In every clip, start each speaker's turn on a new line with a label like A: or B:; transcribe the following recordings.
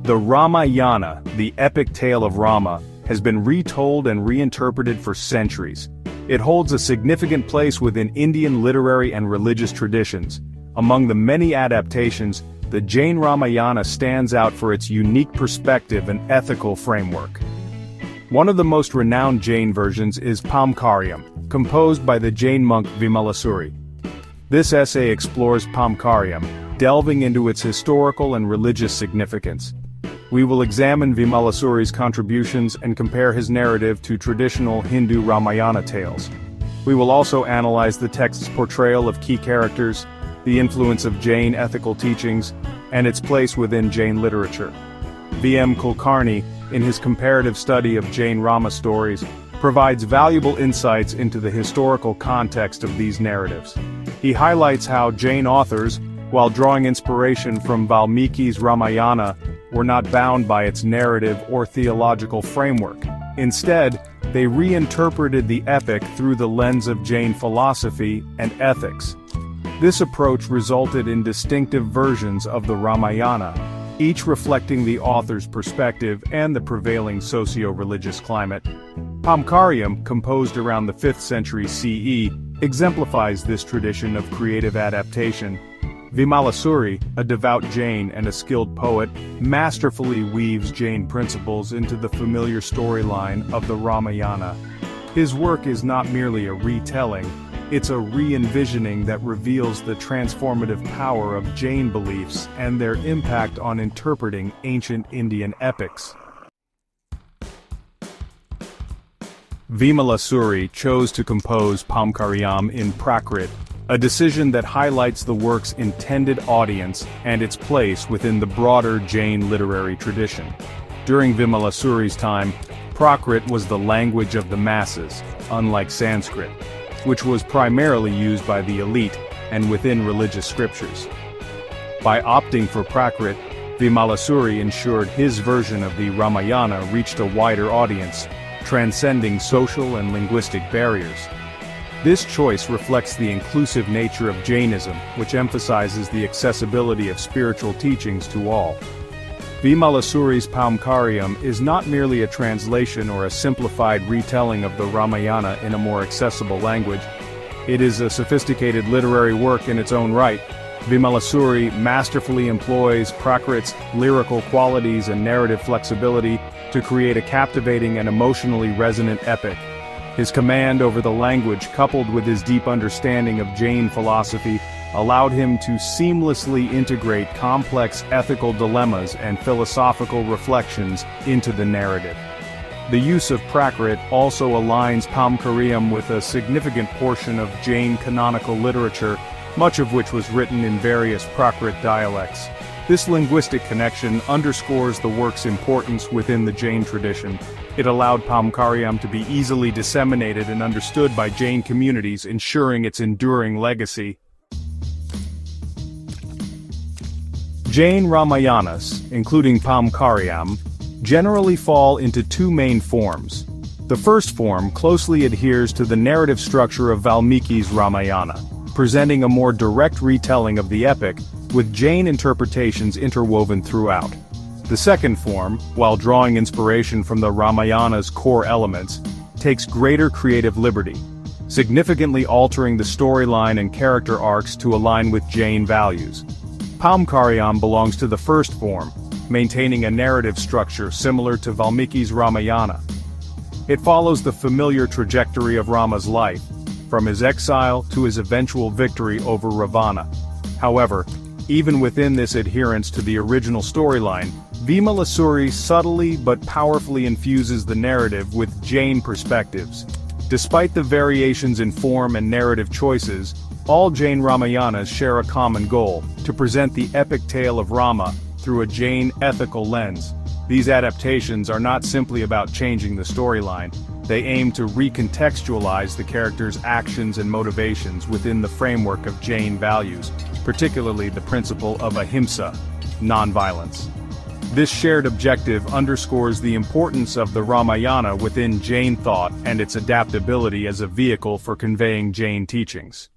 A: The Ramayana, the epic tale of Rama, has been retold and reinterpreted for centuries. It holds a significant place within Indian literary and religious traditions. Among the many adaptations, the Jain Ramayana stands out for its unique perspective and ethical framework. One of the most renowned Jain versions is Paumcariyam, composed by the Jain monk Vimalasuri. This essay explores Paumcariyam, delving into its historical and religious significance. We will examine Vimalasuri's contributions and compare his narrative to traditional Hindu Ramayana tales. We will also analyze the text's portrayal of key characters, the influence of Jain ethical teachings, and its place within Jain literature. VM Kulkarni, in his comparative study of Jain Rama stories, provides valuable insights into the historical context of these narratives. He highlights how Jain authors, while drawing inspiration from Valmiki's Ramayana, were not bound by its narrative or theological framework. Instead, they reinterpreted the epic through the lens of Jain philosophy and ethics. This approach resulted in distinctive versions of the Ramayana, each reflecting the author's perspective and the prevailing socio-religious climate. Paumcariyam, composed around the 5th century CE, exemplifies this tradition of creative adaptation. Vimalasuri, a devout Jain and a skilled poet, masterfully weaves Jain principles into the familiar storyline of the Ramayana. His work is not merely a retelling, it's a re-envisioning that reveals the transformative power of Jain beliefs and their impact on interpreting ancient Indian epics. Vimalasuri chose to compose Paumcariyam in Prakrit, a decision that highlights the work's intended audience and its place within the broader Jain literary tradition. During Vimalasuri's time, Prakrit was the language of the masses, unlike Sanskrit, which was primarily used by the elite and within religious scriptures. By opting for Prakrit, Vimalasuri ensured his version of the Ramayana reached a wider audience, transcending social and linguistic barriers. This choice reflects the inclusive nature of Jainism, which emphasizes the accessibility of spiritual teachings to all. Vimalasuri's Paumcariyam is not merely a translation or a simplified retelling of the Ramayana in a more accessible language. It is a sophisticated literary work in its own right. Vimalasuri masterfully employs Prakrit's lyrical qualities and narrative flexibility to create a captivating and emotionally resonant epic. His command over the language, coupled with his deep understanding of Jain philosophy, allowed him to seamlessly integrate complex ethical dilemmas and philosophical reflections into the narrative. The use of Prakrit also aligns Paumcariyam with a significant portion of Jain canonical literature, much of which was written in various Prakrit dialects. This linguistic connection underscores the work's importance within the Jain tradition. It allowed Paumcariyam to be easily disseminated and understood by Jain communities, ensuring its enduring legacy. Jain Ramayanas, including Paumcariyam, generally fall into two main forms. The first form closely adheres to the narrative structure of Valmiki's Ramayana, presenting a more direct retelling of the epic, with Jain interpretations interwoven throughout. The second form, while drawing inspiration from the Ramayana's core elements, takes greater creative liberty, significantly altering the storyline and character arcs to align with Jain values. Paumcariyam belongs to the first form, maintaining a narrative structure similar to Valmiki's Ramayana. It follows the familiar trajectory of Rama's life, from his exile to his eventual victory over Ravana. However, even within this adherence to the original storyline, Vimalasuri subtly but powerfully infuses the narrative with Jain perspectives. Despite the variations in form and narrative choices, all Jain Ramayanas share a common goal: to present the epic tale of Rama through a Jain ethical lens. These adaptations are not simply about changing the storyline. They aim to recontextualize the character's actions and motivations within the framework of Jain values, particularly the principle of ahimsa, nonviolence. This shared objective underscores the importance of the Ramayana within Jain thought and its adaptability as a vehicle for conveying Jain teachings.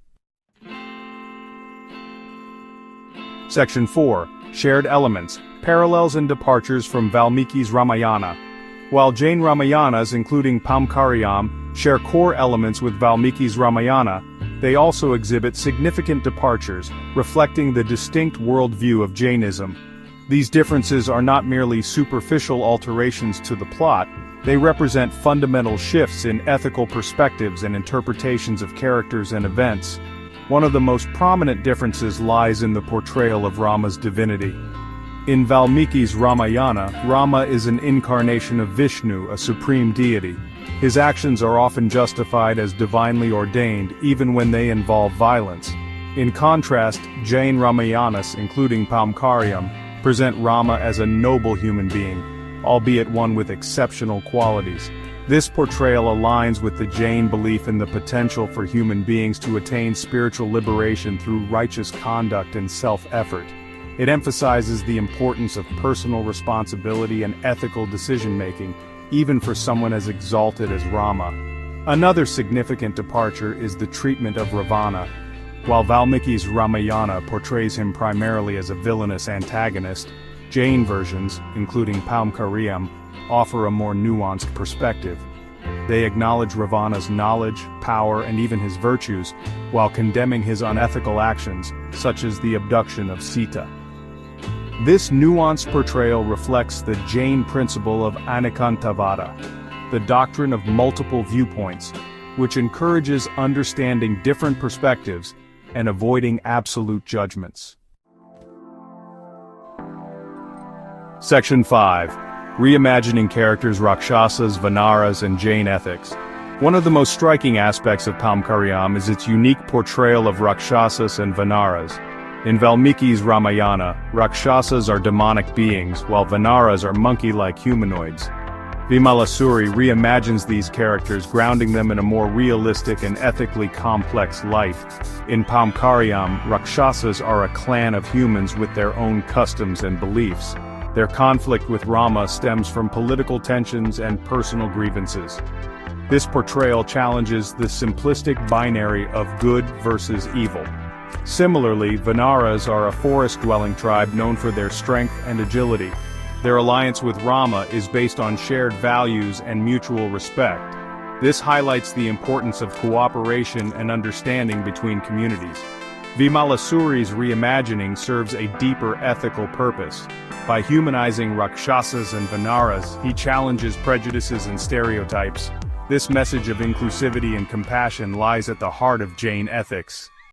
A: Section 4. shared elements, parallels and departures from Valmiki's Ramayana. While Jain Ramayanas, including Paumcariyam, share core elements with Valmiki's Ramayana, they also exhibit significant departures, reflecting the distinct worldview of Jainism. These differences are not merely superficial alterations to the plot, they represent fundamental shifts in ethical perspectives and interpretations of characters and events. One of the most prominent differences lies in the portrayal of Rama's divinity. In Valmiki's Ramayana, Rama is an incarnation of Vishnu, a supreme deity. His actions are often justified as divinely ordained, even when they involve violence. In contrast, Jain Ramayanas, including Paumcariyam, present Rama as a noble human being, albeit one with exceptional qualities. This portrayal aligns with the Jain belief in the potential for human beings to attain spiritual liberation through righteous conduct and self-effort. It emphasizes the importance of personal responsibility and ethical decision-making, even for someone as exalted as Rama. Another significant departure is the treatment of Ravana. While Valmiki's Ramayana portrays him primarily as a villainous antagonist, Jain versions, including Paumcariyam, offer a more nuanced perspective. They acknowledge Ravana's knowledge, power, and even his virtues, while condemning his unethical actions, such as the abduction of Sita. This nuanced portrayal reflects the Jain principle of Anekantavada, the doctrine of multiple viewpoints, which encourages understanding different perspectives and avoiding absolute judgments. Section 5. Reimagining characters Rakshasas, Vanaras, and Jain ethics. One of the most striking aspects of Paumcariyam is its unique portrayal of Rakshasas and Vanaras. In Valmiki's Ramayana, Rakshasas are demonic beings, while Vanaras are monkey-like humanoids. Vimalasuri reimagines these characters, grounding them in a more realistic and ethically complex light. In Paumcariyam, Rakshasas are a clan of humans with their own customs and beliefs. Their conflict with Rama stems from political tensions and personal grievances. This portrayal challenges the simplistic binary of good versus evil. Similarly, Vanaras are a forest-dwelling tribe known for their strength and agility. Their alliance with Rama is based on shared values and mutual respect. This highlights the importance of cooperation and understanding between communities. Vimalasuri's reimagining serves a deeper ethical purpose. By humanizing Rakshasas and Vanaras, he challenges prejudices and stereotypes. This message of inclusivity and compassion lies at the heart of Jain ethics.